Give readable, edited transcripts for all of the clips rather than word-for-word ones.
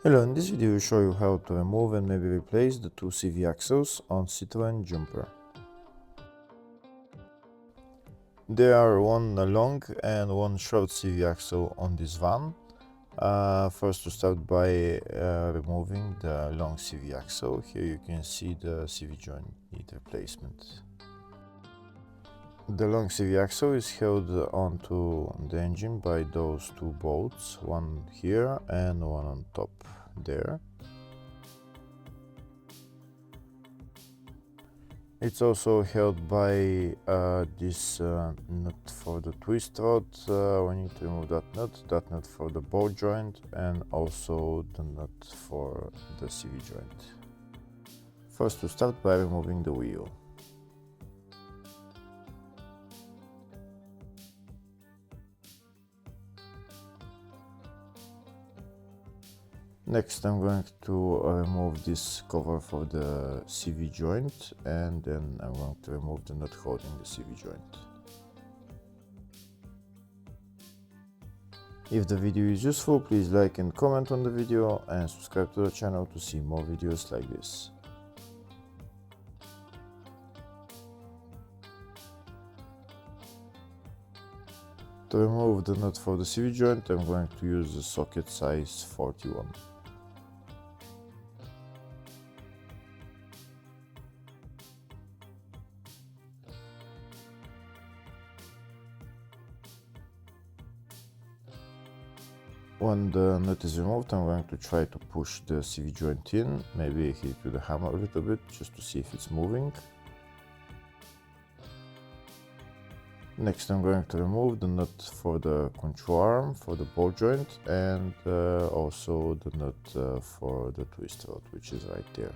Hello, in this video I will show you how to remove and maybe replace the two CV axles on Citroen Jumper. There are one long and one short CV axle on this van. First to start by removing the long CV axle. Here you can see the CV joint need replacement. The long CV axle is held onto the engine by those two bolts, one here and one on top there. It's also held by this nut for the twist rod. We need to remove that nut for the ball joint, and also the nut for the CV joint. First to start by removing the wheel. Next I'm going to remove this cover for the CV joint, and then I'm going to remove the nut holding the CV joint. If the video is useful, please like and comment on the video and subscribe to the channel to see more videos like this. To remove the nut for the CV joint, I'm going to use the socket size 41. When the nut is removed, I'm going to try to push the CV joint in, maybe hit it with a hammer a little bit, just to see if it's moving. Next I'm going to remove the nut for the control arm, for the ball joint, and also the nut for the twist rod, which is right there.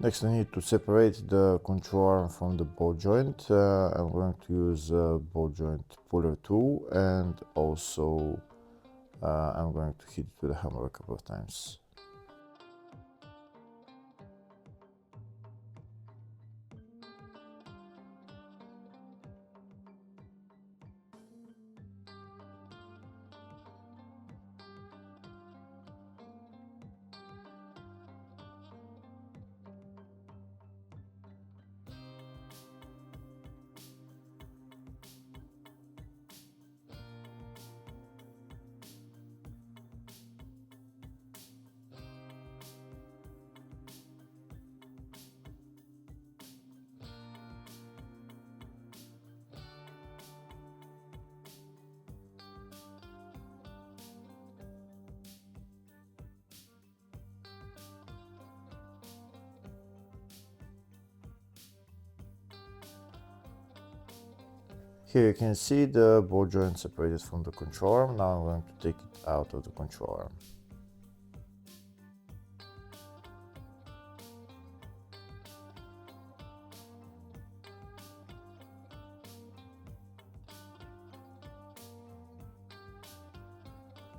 Next I need to separate the control arm from the ball joint. I'm going to use a ball joint puller tool, and also I'm going to hit it with a hammer a couple of times. Here you can see the ball joint separated from the control arm. Now I'm going to take it out of the control arm.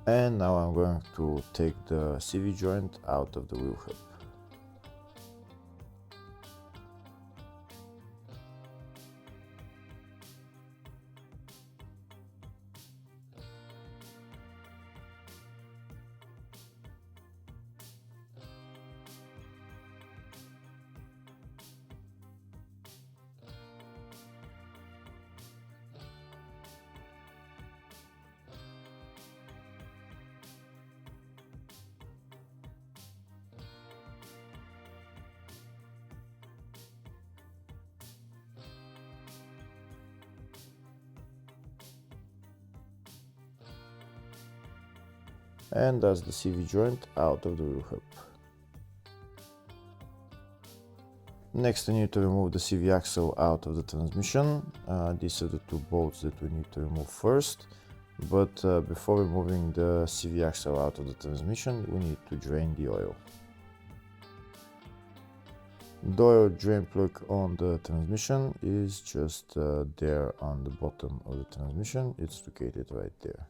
And now I'm going to take the CV joint out of the wheel hub. And that's the CV joint out of the wheel hub. Next I need to remove the CV axle out of the transmission. These are the two bolts that we need to remove first. But before removing the CV axle out of the transmission, we need to drain the oil. The oil drain plug on the transmission is just there on the bottom of the transmission. It's located right there.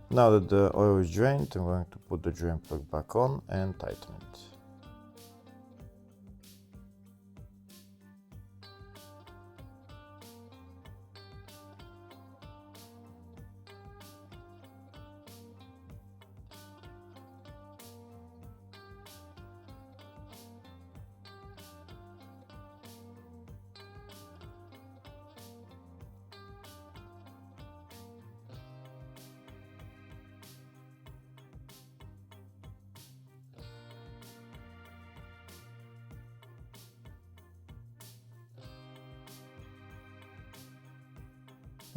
Now that the oil is drained, I'm going to put the drain plug back on and tighten it.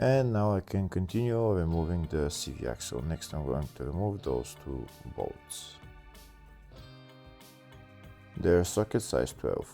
And now I can continue removing the CV axle. Next I'm going to remove those two bolts. They're socket size 12.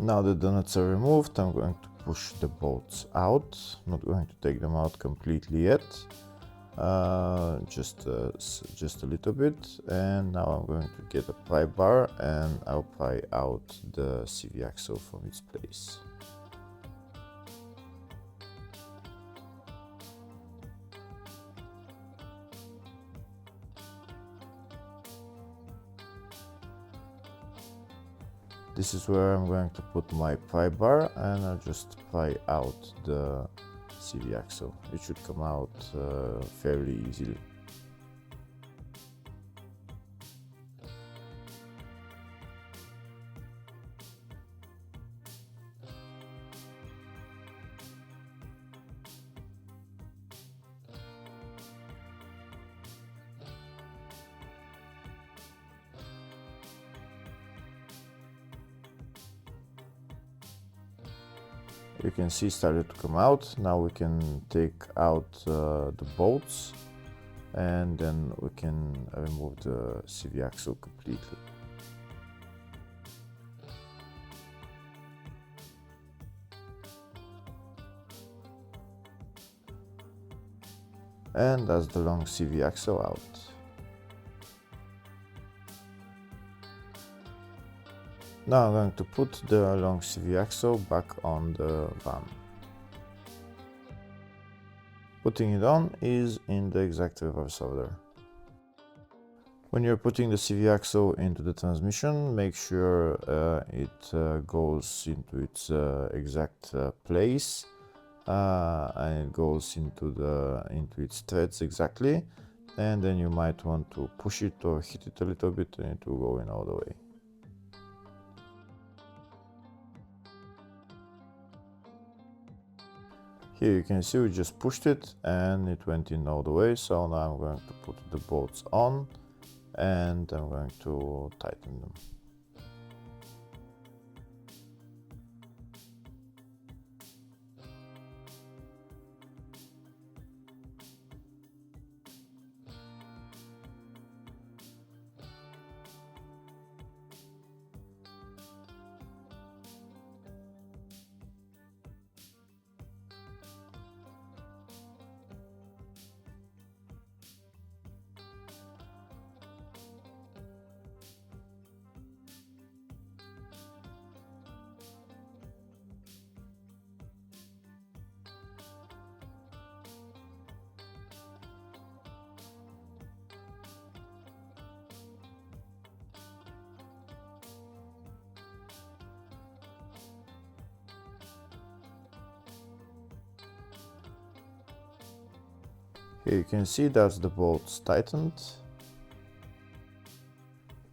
Now that the nuts are removed, I'm going to push the bolts out. Not going to take them out completely yet, just a little bit. And now I'm going to get a pry bar and I'll pry out the CV axle from its place. This is where I'm going to put my pry bar and I'll just pry out the CV axle. It should come out fairly easily. You can see started to come out. Now we can take out the bolts and then we can remove the CV axle completely. And that's the long CV axle out. Now I'm going to put the long CV axle back on the van. Putting it on is in the exact reverse order. When you're putting the CV axle into the transmission, make sure it goes into its exact place and it goes into its threads exactly, and then you might want to push it or hit it a little bit and it will go in all the way. Here you can see we just pushed it and it went in all the way, so now I'm going to put the bolts on and I'm going to tighten them. Here you can see that's the bolts tightened.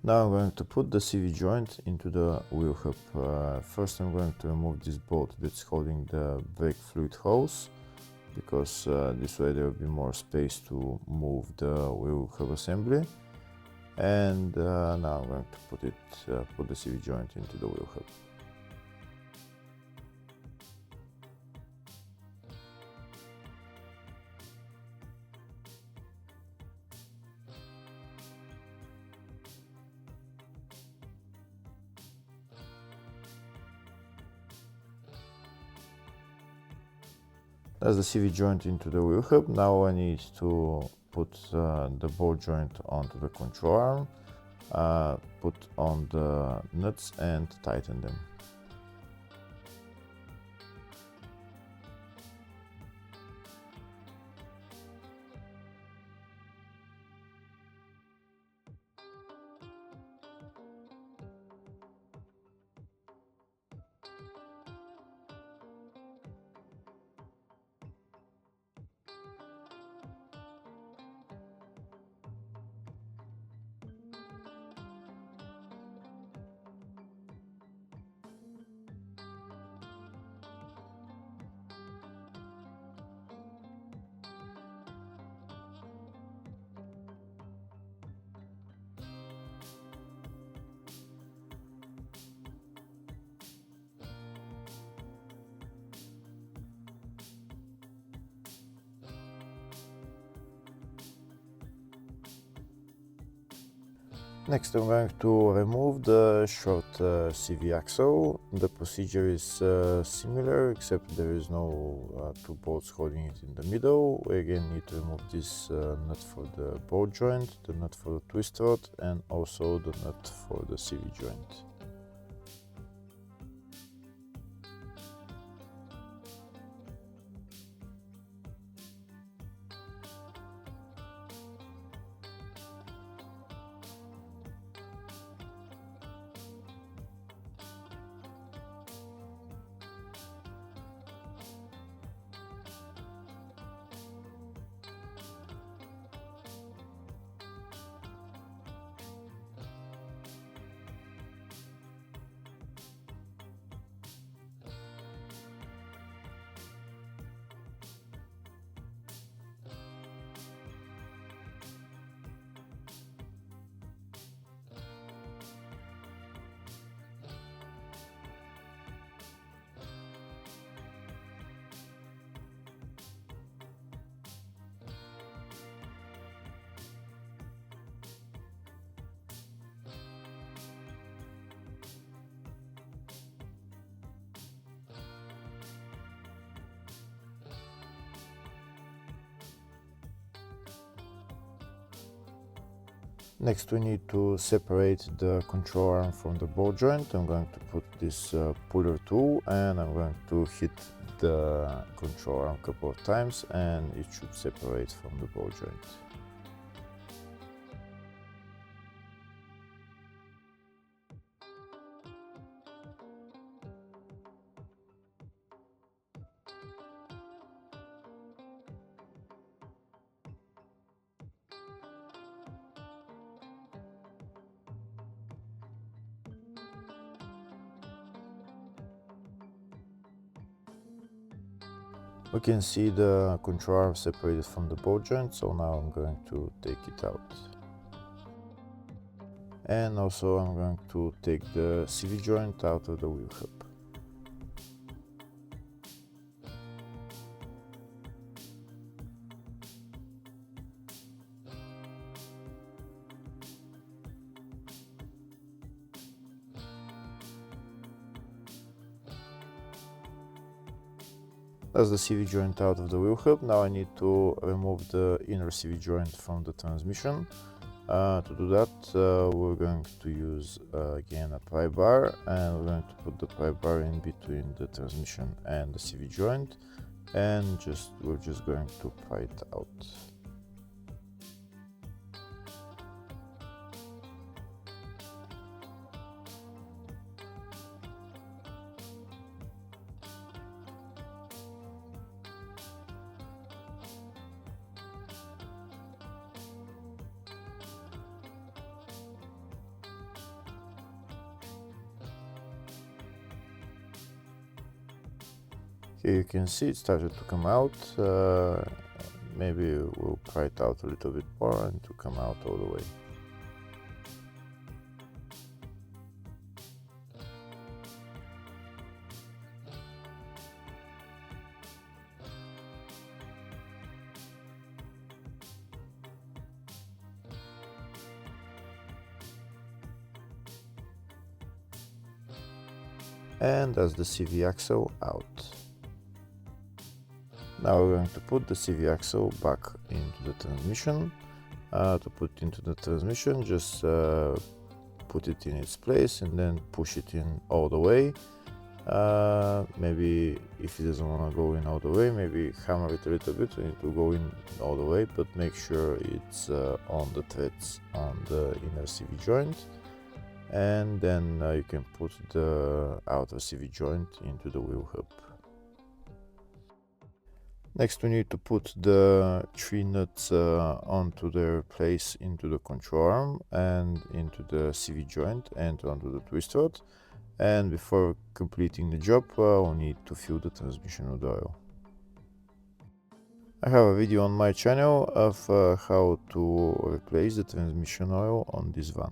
Now I'm going to put the CV joint into the wheel hub. First I'm going to remove this bolt that's holding the brake fluid hose, because this way there will be more space to move the wheel hub assembly. And now I'm going to put the CV joint into the wheel hub. That's the CV joint into the wheel hub. Now I need to put the ball joint onto the control arm, put on the nuts and tighten them. Next I'm going to remove the short CV axle. The procedure is similar, except there is no two bolts holding it in the middle. We again need to remove this nut for the ball joint, the nut for the twist rod, and also the nut for the CV joint. Next we need to separate the control arm from the ball joint. I'm going to put this puller tool and I'm going to hit the control arm a couple of times and it should separate from the ball joint. We can see the control arm separated from the ball joint, so now I'm going to take it out. And also I'm going to take the CV joint out of the wheel hub. That's the CV joint out of the wheel hub. Now I need to remove the inner CV joint from the transmission. To do that, we're going to use again a pry bar, and we're going to put the pry bar in between the transmission and the CV joint, and we're just going to pry it out. Here you can see it started to come out. Maybe we'll pry it out a little bit more and to come out all the way. And that's the CV axle out. Now we're going to put the CV axle back into the transmission. To put into the transmission, just put it in its place and then push it in all the way. Maybe if it doesn't want to go in all the way, maybe hammer it a little bit when it will go in all the way, but make sure it's on the threads on the inner CV joint. And then you can put the outer CV joint into the wheel hub. Next we need to put the 3 nuts onto their place into the control arm and into the CV joint and onto the twist rod. And before completing the job, we'll need to fill the transmission with oil. I have a video on my channel of how to replace the transmission oil on this van.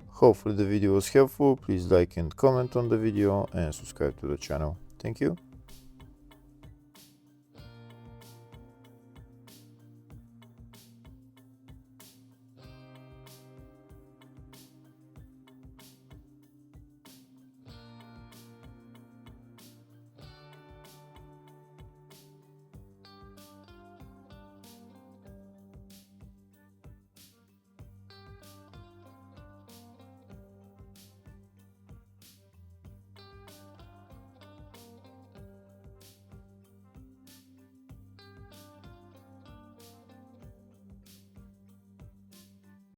Hopefully the video was helpful. Please like and comment on the video and subscribe to the channel. Thank you.